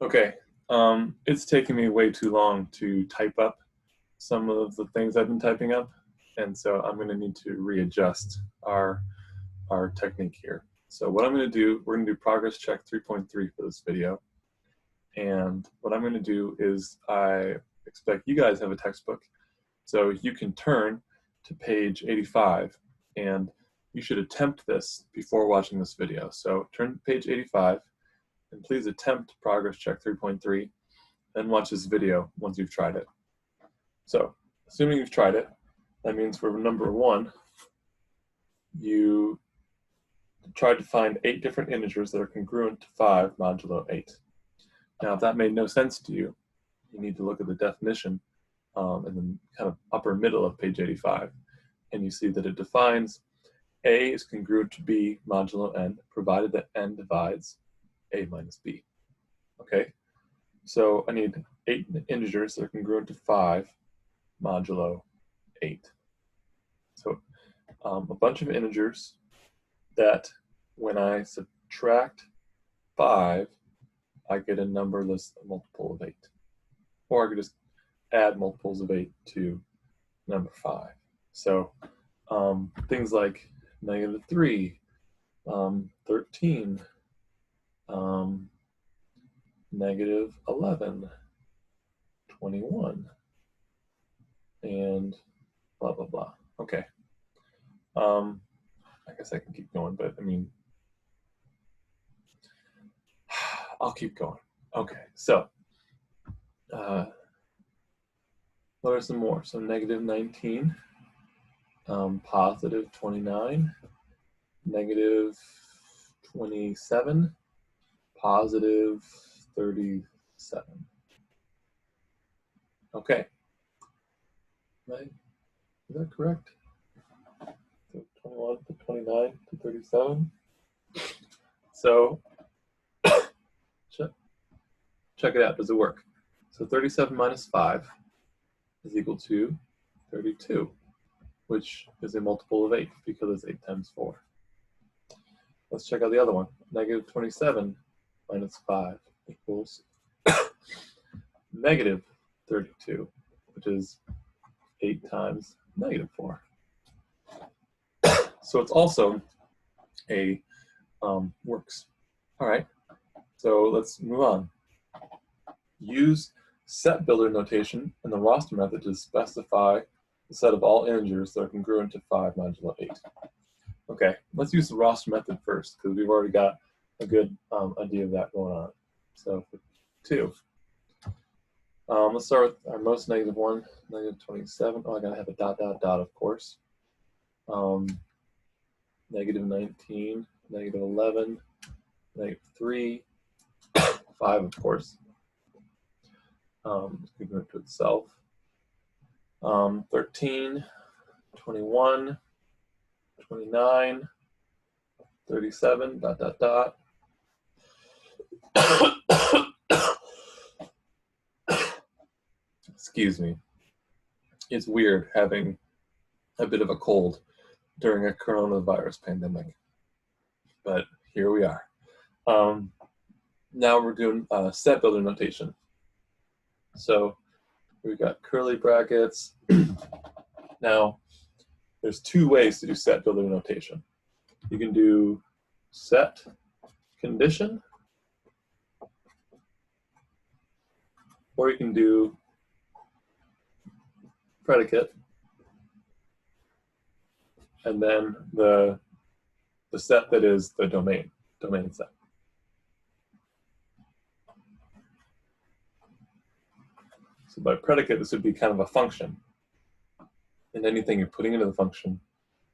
Okay, it's taken me way too long to type up some of the things I've been typing up, and so I'm going to need to readjust our technique here. So what I'm going to do, we're going to do progress check 3.3 for this video, and what I'm going to do is I expect you guys have a textbook, so you can turn to page 85, and you should attempt this before watching this video. So turn to page 85, and please attempt progress check 3.3, then watch this video once you've tried it. So, assuming you've tried it, that means for number 1, you tried to find 8 different integers that are congruent to 5 modulo 8. Now, if that made no sense to you, you need to look at the definition in the kind of upper middle of page 85, and you see that it defines A is congruent to B modulo n, provided that n divides A minus B. Okay, so I need 8 integers that are congruent to 5 modulo 8. So a bunch of integers that when I subtract 5, I get a number that's a multiple of 8. Or I could just add multiples of 8 to number 5. So things like -3, 13, -11, 21, and blah, blah, blah. Okay. I guess I can keep going, but I mean, I'll keep going. Okay, so what are some more? So -19, positive 29, -27, positive 37. Okay. Right? Is that correct? So 21 to 29 to 37. So check it out. Does it work? So 37 minus 5 is equal to 32, which is a multiple of 8 because it's 8 times 4. Let's check out the other one. -27 minus 5 equals -32, which is 8 times -4. So it's also a works. All right, so let's move on. Use set builder notation in the roster method to specify the set of all integers that are congruent to 5 modulo 8. Okay, let's use the roster method first because we've already got a good idea of that going on. So for 2, let's start with our most -1, -27. Oh, I gotta have a dot, dot, dot, of course. -19, -11, -3, 5, of course. Congruent to itself. 13, 21, 29, 37, dot, dot, dot. Excuse me. It's weird having a bit of a cold during a coronavirus pandemic, but here we are. Now we're doing set builder notation. So we've got curly brackets. Now, there's 2 ways to do set builder notation. You can do set condition, or you can do predicate, and then the set that is the domain set. So by predicate, this would be kind of a function. And anything you're putting into the function,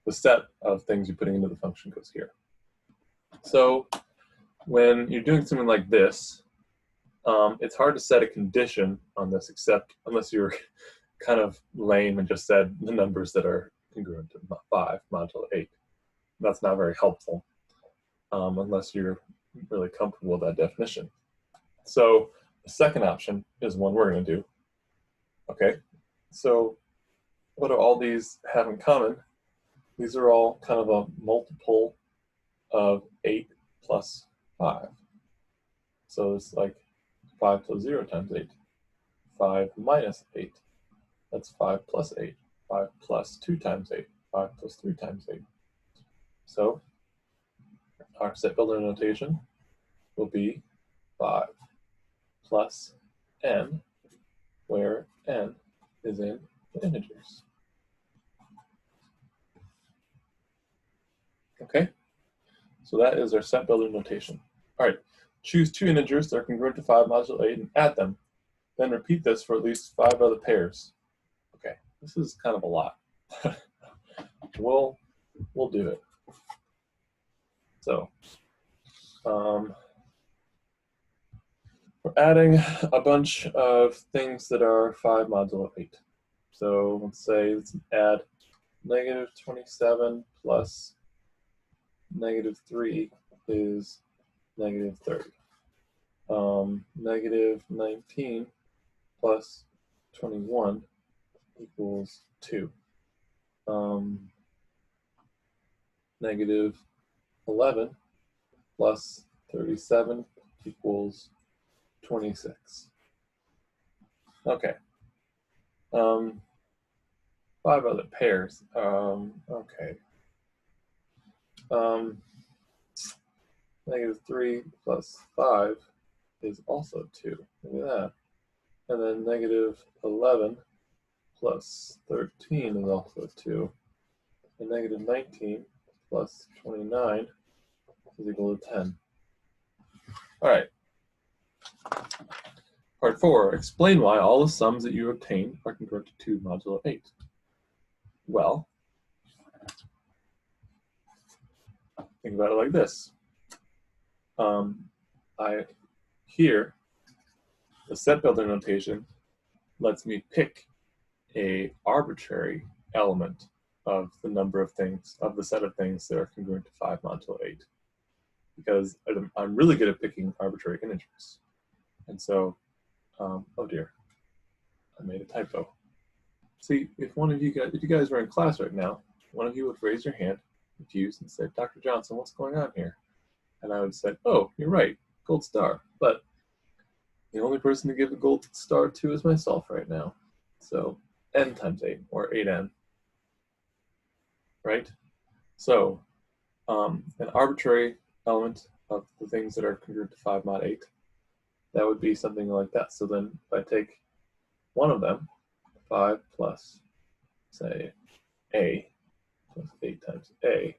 the set of things you're putting into the function goes here. So when you're doing something like this, it's hard to set a condition on this, except unless you're kind of lame and just said the numbers that are congruent to 5 modulo 8. That's not very helpful unless you're really comfortable with that definition. So the second option is one we're going to do. Okay, so what do all these have in common? These are all kind of a multiple of 8 plus 5. So it's like 5 plus 0 times 8. 5 minus 8. That's 5 plus 8. 5 plus 2 times 8. 5 plus 3 times 8. So our set builder notation will be 5 plus n, where n is in the integers. Okay, so that is our set builder notation. All right, choose 2 integers that are congruent to 5 modulo 8 and add them. Then repeat this for at least 5 other pairs. Okay, this is kind of a lot. We'll do it. So we're adding a bunch of things that are 5 modulo 8. So let's add negative 27 plus negative 3 is negative 30. Negative 19 plus 21 equals 2. Negative 11 plus 37 equals 26. Okay. 5 other pairs. Okay. Negative 3 plus 5 is also 2. Look at that. And then negative 11 plus 13 is also 2. And negative 19 plus 29 is equal to 10. All right. Part 4, explain why all the sums that you obtain are congruent to 2 modulo 8. Well, think about it like this. Here, the set builder notation lets me pick a arbitrary element of the number of things, of the set of things that are congruent to 5 modulo 8. Because I'm really good at picking arbitrary integers. And so, oh dear, I made a typo. See, if you guys were in class right now, one of you would raise your hand, confused, and say, Dr. Johnson, what's going on here? And I would say, oh, you're right, gold star. But the only person to give a gold star to is myself right now. So n times 8, or 8n, right? So an arbitrary element of the things that are congruent to 5 mod 8, that would be something like that. So then if I take one of them, 5 plus, say, a, plus 8 times a,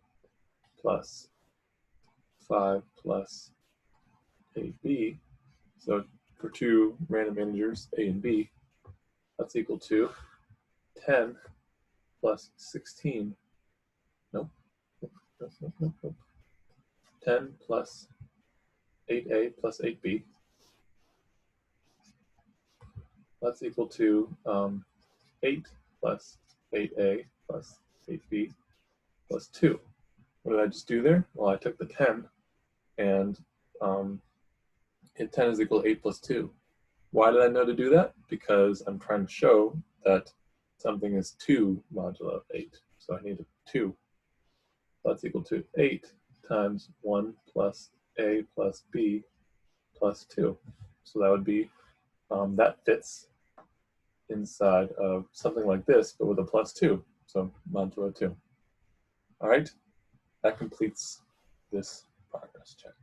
plus 5 plus 8b, so for 2 random integers, a and b, that's equal to 10 plus 16. Nope. 10 plus 8a plus 8b. That's equal to 8 plus 8a plus 8b plus 2. What did I just do there? Well, I took the 10 and 10 is equal to 8 plus 2. Why did I know to do that? Because I'm trying to show that something is 2 modulo 8. So I need a 2. That's equal to 8 times 1 plus a plus b plus 2. So that would be, that fits inside of something like this, but with a plus 2. So modulo 2. All right, that completes this progress check.